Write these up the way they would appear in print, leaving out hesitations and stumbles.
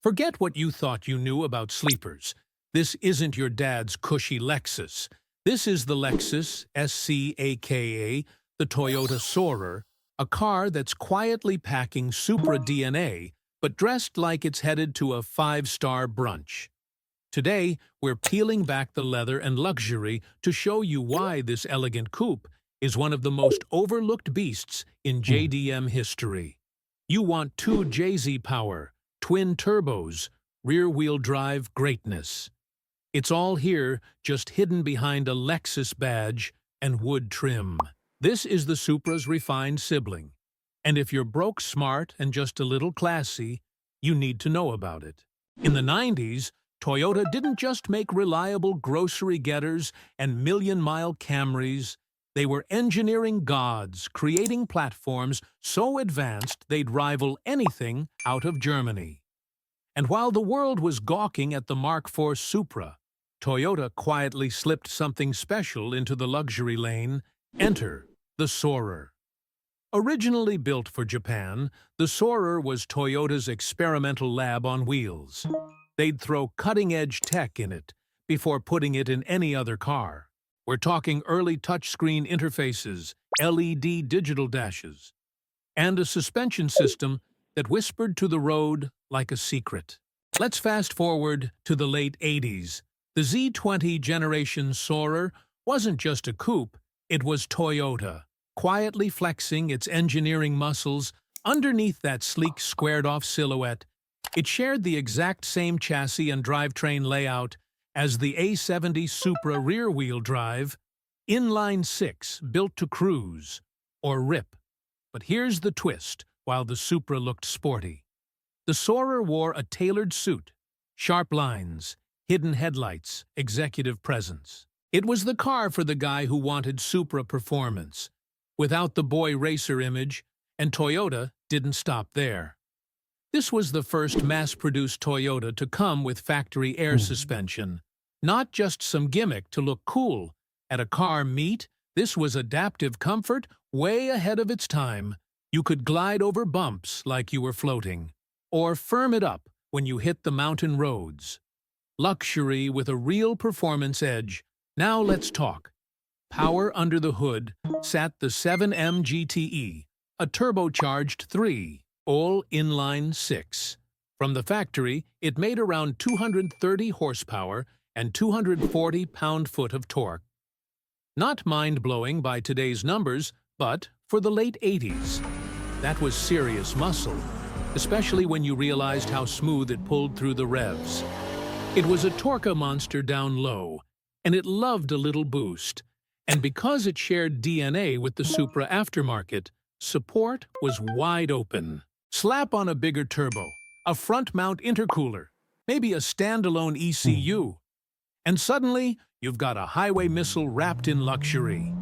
Forget what you thought you knew about sleepers. This isn't your dad's cushy Lexus. This is the Lexus SC, aka the Toyota Soarer, a car that's quietly packing Supra DNA, but dressed like it's headed to a five-star brunch. Today, we're peeling back the leather and luxury to show you why this elegant coupe is one of the most overlooked beasts in JDM history. You want two JZ power, twin turbos, rear-wheel drive greatness. It's all here, just hidden behind a Lexus badge and wood trim. This is the Supra's refined sibling. And if you're broke smart and just a little classy, you need to know about it. In the 90s, Toyota didn't just make reliable grocery getters and million-mile Camrys. They were engineering gods, creating platforms so advanced they'd rival anything out of Germany. And while the world was gawking at the Mark IV Supra, Toyota quietly slipped something special into the luxury lane. Enter the Soarer. Originally built for Japan, the Soarer was Toyota's experimental lab on wheels. They'd throw cutting-edge tech in it before putting it in any other car. We're talking early touchscreen interfaces, LED digital dashes, and a suspension system that whispered to the road like a secret. Let's fast forward to the late 80s. The Z20 generation Soarer wasn't just a coupe, it was Toyota, quietly flexing its engineering muscles underneath that sleek squared-off silhouette. It shared the exact same chassis and drivetrain layout as the A70 Supra rear-wheel drive, inline-six, built to cruise, or rip. But here's the twist, while the Supra looked sporty. The Soarer wore a tailored suit, sharp lines, hidden headlights, executive presence. It was the car for the guy who wanted Supra performance, without the boy racer image, and Toyota didn't stop there. This was the first mass-produced Toyota to come with factory air suspension. Not just some gimmick to look cool. At a car meet, this was adaptive comfort way ahead of its time. You could glide over bumps like you were floating, or firm it up when you hit the mountain roads. Luxury with a real performance edge. Now let's talk. Power under the hood sat the 7M GTE, a turbocharged 3. All inline 6. From the factory, it made around 230 horsepower and 240 pound-foot of torque. Not mind-blowing by today's numbers, but for the late 80s, that was serious muscle, especially when you realized how smooth it pulled through the revs. It was a torque monster down low, and it loved a little boost. And because it shared DNA with the Supra aftermarket, support was wide open. Slap on a bigger turbo, a front-mount intercooler, maybe a standalone ECU, and suddenly you've got a highway missile wrapped in luxury.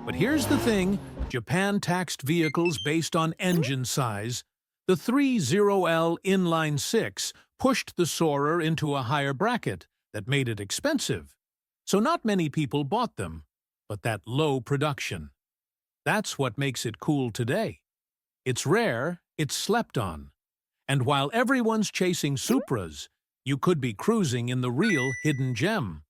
But here's the thing, Japan taxed vehicles based on engine size. The 30L inline 6 pushed the Soarer into a higher bracket that made it expensive. So not many people bought them, but that low production. That's what makes it cool today. It's rare, it's slept on. And while everyone's chasing Supras, you could be cruising in the real hidden gem.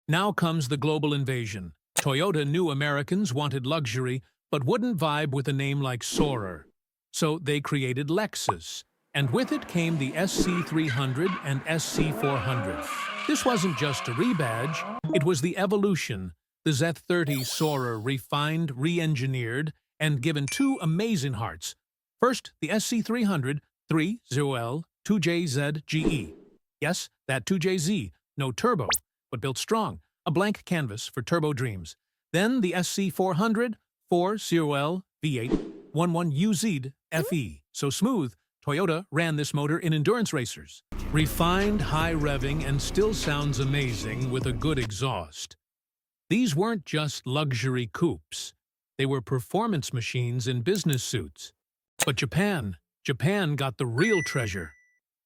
Now comes the global invasion. Toyota knew Americans wanted luxury, but wouldn't vibe with a name like Soarer. So they created Lexus, and with it came the SC300 and SC400. This wasn't just a rebadge, it was the evolution. The Z30 Soarer refined, re-engineered, and given two amazing hearts. First, the SC300 30L 2JZ GE. Yes, that 2JZ, no turbo, but built strong, a blank canvas for turbo dreams. Then the SC400 40L V8 11UZ FE. So smooth, Toyota ran this motor in endurance racers. Refined, high revving, and still sounds amazing with a good exhaust. These weren't just luxury coupes. They were performance machines in business suits. But Japan got the real treasure.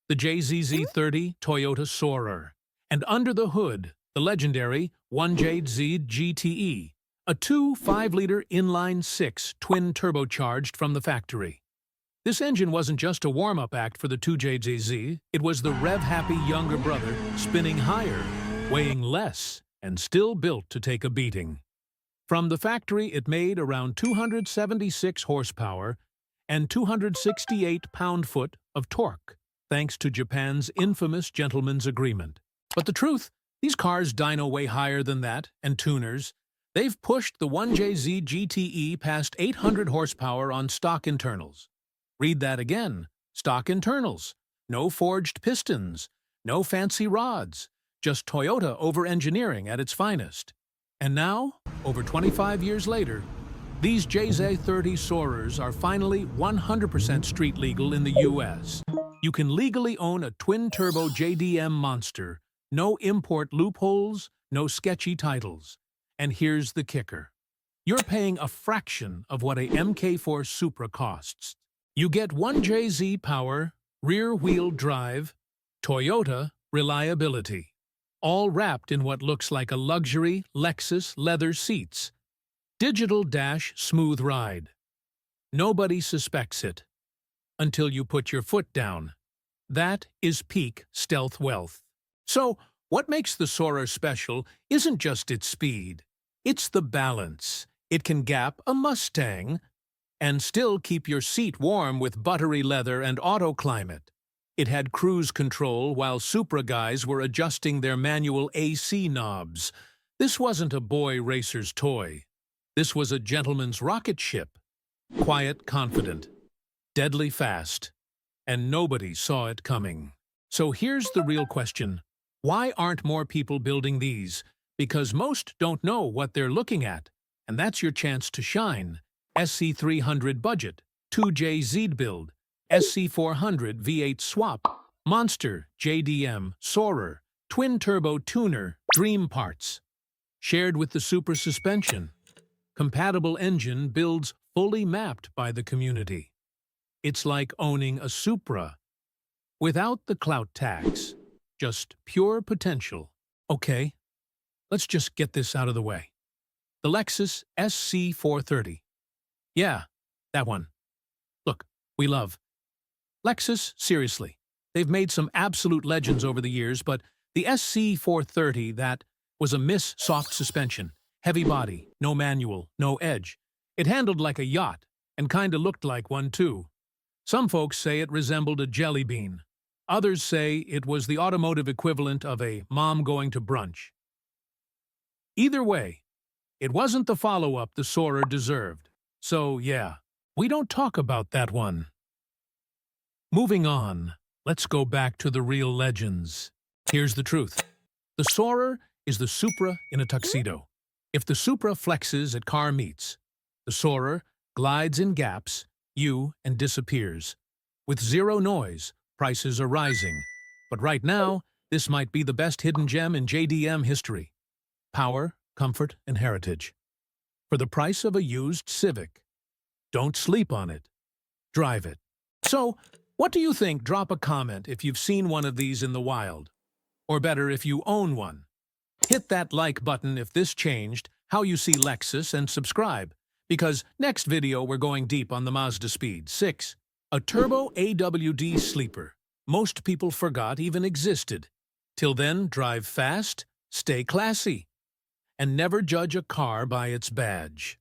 The JZ 30 Soarer. And under the hood, the legendary 1JZ GTE, a 2 5-liter inline-6 twin turbocharged from the factory. This engine wasn't just a warm-up act for the 2JZ, it was the rev-happy younger brother spinning higher, weighing less, and still built to take a beating. From the factory, it made around 276 horsepower and 268 pound-foot of torque, thanks to Japan's infamous gentleman's agreement. But the truth, these cars dyno way higher than that, and tuners. They've pushed the 1JZ GTE past 800 horsepower on stock internals. Read that again. Stock internals. No forged pistons. No fancy rods. Just Toyota over-engineering at its finest. And now, over 25 years later, these JZ30 Soarers are finally 100% street legal in the US. You can legally own a twin-turbo JDM monster. No import loopholes, no sketchy titles. And here's the kicker. You're paying a fraction of what a MK4 Supra costs. You get 1JZ power, rear-wheel drive, Toyota reliability, all wrapped in what looks like a luxury Lexus leather seats. Digital dash smooth ride. Nobody suspects it until you put your foot down. That is peak stealth wealth. So, what makes the Soarer special isn't just its speed. It's the balance. It can gap a Mustang and still keep your seat warm with buttery leather and auto-climate. It had cruise control while Supra guys were adjusting their manual AC knobs. This wasn't a boy racer's toy. This was a gentleman's rocket ship. Quiet, confident, deadly fast, and nobody saw it coming. So here's the real question. Why aren't more people building these? Because most don't know what they're looking at, and that's your chance to shine. SC300 budget, 2JZ build, SC400 V8 swap, Monster, JDM, Soarer, twin-turbo tuner, dream parts. Shared with the Supra suspension. Compatible engine builds fully mapped by the community. It's like owning a Supra. Without the clout tax. Just pure potential. Okay, let's just get this out of the way. The Lexus SC430. Yeah, that one. Look, we love Lexus, seriously. They've made some absolute legends over the years, but the SC430, that was a miss soft suspension, heavy body, no manual, no edge. It handled like a yacht, and kinda looked like one too. Some folks say it resembled a jelly bean. Others say it was the automotive equivalent of a mom going to brunch. Either way, it wasn't the follow-up the Soarer deserved. So, yeah, we don't talk about that one. Moving on, let's go back to the real legends. Here's the truth. The Soarer is the Supra in a tuxedo. If the Supra flexes at car meets, the Soarer glides in gaps, and disappears. With zero noise, prices are rising. But right now, this might be the best hidden gem in JDM history. Power, comfort, and heritage. For the price of a used Civic. Don't sleep on it. Drive it. So, what do you think? Drop a comment if you've seen one of these in the wild. Or better, if you own one. Hit that like button if this changed how you see Lexus and subscribe. Because next video we're going deep on the Mazda Speed 6. A turbo AWD sleeper. Most people forgot even existed. Till then, drive fast, stay classy, and never judge a car by its badge.